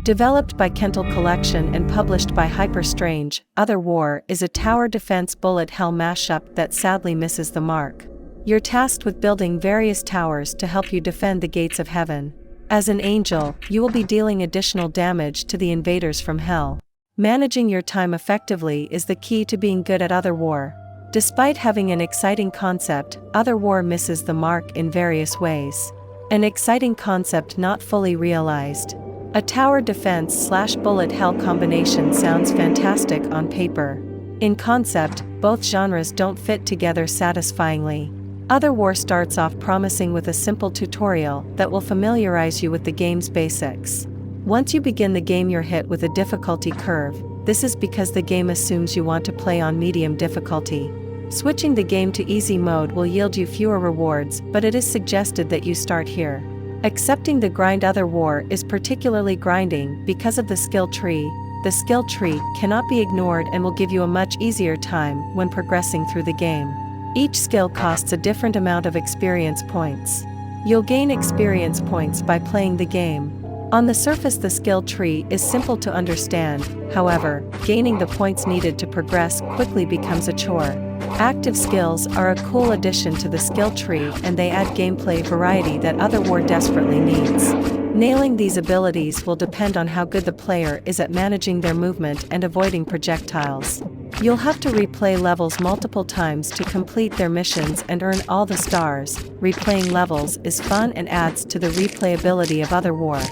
Developed by Kental Collection and published by Hyperstrange, Otherwar is a tower defense bullet hell mashup that sadly misses the mark. You're tasked with building various towers to help you defend the gates of heaven. As an angel, you will be dealing additional damage to the invaders from hell. Managing your time effectively is the key to being good at Otherwar. Despite having an exciting concept, Otherwar misses the mark in various ways. An exciting concept not fully realized. A tower defense/bullet hell combination sounds fantastic on paper. In concept, both genres don't fit together satisfyingly. Otherwar starts off promising with a simple tutorial that will familiarize you with the game's basics. Once you begin the game, you're hit with a difficulty curve. This is because the game assumes you want to play on medium difficulty. Switching the game to easy mode will yield you fewer rewards, but it is suggested that you start here. Accepting the grind. Otherwar is particularly grinding because of the skill tree. The skill tree cannot be ignored and will give you a much easier time when progressing through the game. Each skill costs a different amount of experience points. You'll gain experience points by playing the game. On the surface, the skill tree is simple to understand. However, gaining the points needed to progress quickly becomes a chore. Active skills are a cool addition to the skill tree, and they add gameplay variety that Otherwar desperately needs. Nailing these abilities will depend on how good the player is at managing their movement and avoiding projectiles. You'll have to replay levels multiple times to complete their missions and earn all the stars. Replaying levels is fun and adds to the replayability of Otherwar.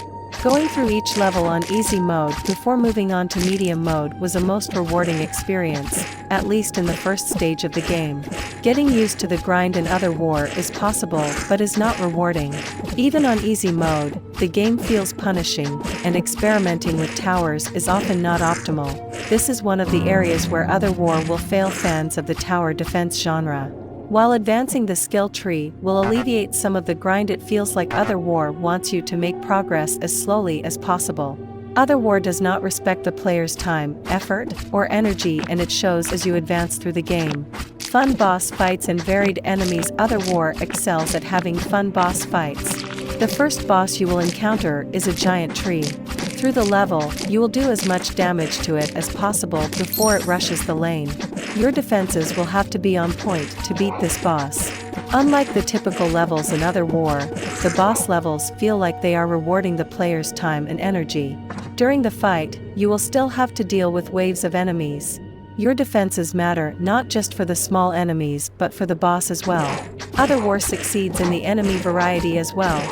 Going through each level on easy mode before moving on to medium mode was a most rewarding experience, at least in the first stage of the game. Getting used to the grind in Otherwar is possible but is not rewarding. Even on easy mode, the game feels punishing, and experimenting with towers is often not optimal. This is one of the areas where Otherwar will fail fans of the tower defense genre. While advancing the skill tree will alleviate some of the grind, it feels like Otherwar wants you to make progress as slowly as possible. Otherwar does not respect the player's time, effort, or energy, and it shows as you advance through the game. Fun boss fights and varied enemies. Otherwar excels at having fun boss fights. The first boss you will encounter is a giant tree. Through the level, you will do as much damage to it as possible before it rushes the lane. Your defenses will have to be on point to beat this boss. Unlike the typical levels in Otherwar, the boss levels feel like they are rewarding the player's time and energy. During the fight, you will still have to deal with waves of enemies. Your defenses matter not just for the small enemies but for the boss as well. Otherwar succeeds in the enemy variety as well.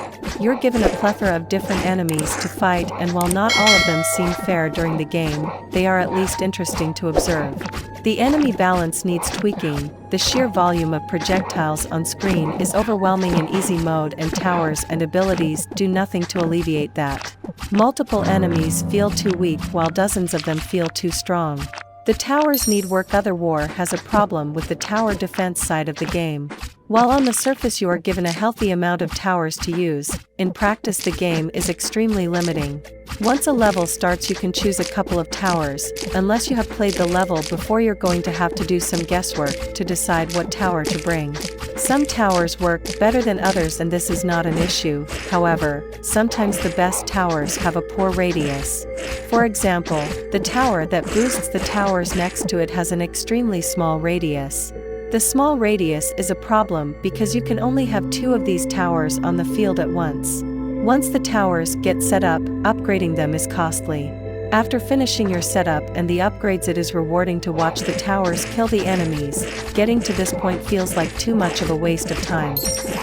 You're given a plethora of different enemies to fight, and while not all of them seem fair during the game, they are at least interesting to observe. The enemy balance needs tweaking. The sheer volume of projectiles on screen is overwhelming in easy mode, and towers and abilities do nothing to alleviate that. Multiple enemies feel too weak while dozens of them feel too strong. The towers need work. Otherwar has a problem with the tower defense side of the game. While on the surface you are given a healthy amount of towers to use, in practice the game is extremely limiting. Once a level starts, you can choose a couple of towers. Unless you have played the level before, you're going to have to do some guesswork to decide what tower to bring. Some towers work better than others, and this is not an issue. However, sometimes the best towers have a poor radius. For example, the tower that boosts the towers next to it has an extremely small radius. The small radius is a problem because you can only have 2 of these towers on the field at once. Once the towers get set up, upgrading them is costly. After finishing your setup and the upgrades, it is rewarding to watch the towers kill the enemies. Getting to this point feels like too much of a waste of time.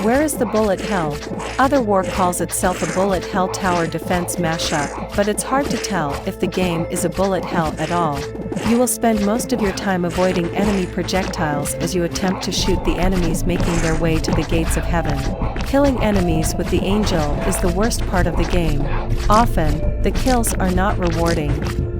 Where is the bullet hell? Otherwar calls itself a bullet hell tower defense mashup, but it's hard to tell if the game is a bullet hell at all. You will spend most of your time avoiding enemy projectiles as you attempt to shoot the enemies making their way to the gates of heaven. Killing enemies with the angel is the worst part of the game. Often, the kills are not rewarding.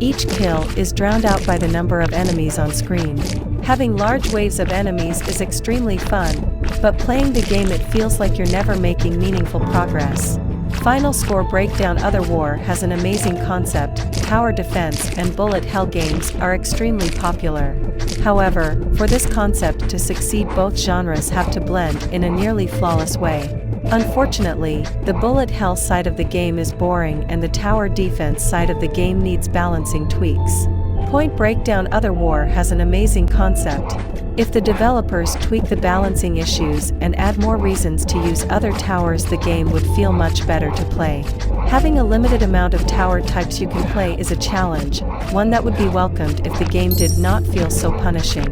Each kill is drowned out by the number of enemies on screen. Having large waves of enemies is extremely fun, but playing the game it feels like you're never making meaningful progress. Final score breakdown. Otherwar has an amazing concept. Tower defense and bullet hell games are extremely popular. However, for this concept to succeed, both genres have to blend in a nearly flawless way. Unfortunately, the bullet hell side of the game is boring and the tower defense side of the game needs balancing tweaks. Point Breakdown Otherwar has an amazing concept. If the developers tweak the balancing issues and add more reasons to use other towers, the game would feel much better to play. Having a limited amount of tower types you can play is a challenge, one that would be welcomed if the game did not feel so punishing.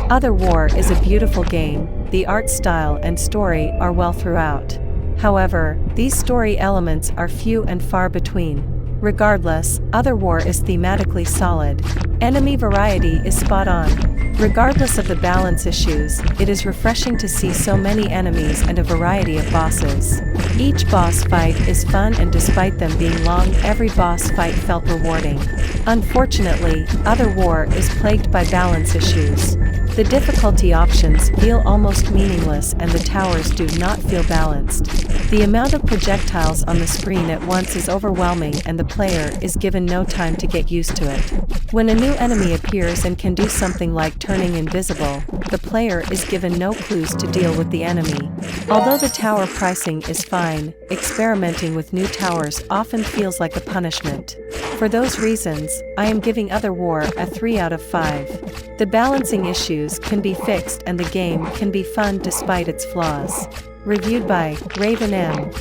Otherwar is a beautiful game, the art style and story are well throughout. However, these story elements are few and far between. Regardless, Otherwar is thematically solid. Enemy variety is spot on. Regardless of the balance issues, it is refreshing to see so many enemies and a variety of bosses. Each boss fight is fun, and despite them being long, every boss fight felt rewarding. Unfortunately, Otherwar is plagued by balance issues. The difficulty options feel almost meaningless and the towers do not feel balanced. The amount of projectiles on the screen at once is overwhelming and the player is given no time to get used to it. When a new enemy appears and can do something like turning invisible, the player is given no clues to deal with the enemy. Although the tower pricing is fine, experimenting with new towers often feels like a punishment. For those reasons, I am giving Otherwar a 3 out of 5. The balancing issues can be fixed and the game can be fun despite its flaws. Reviewed by Raven M.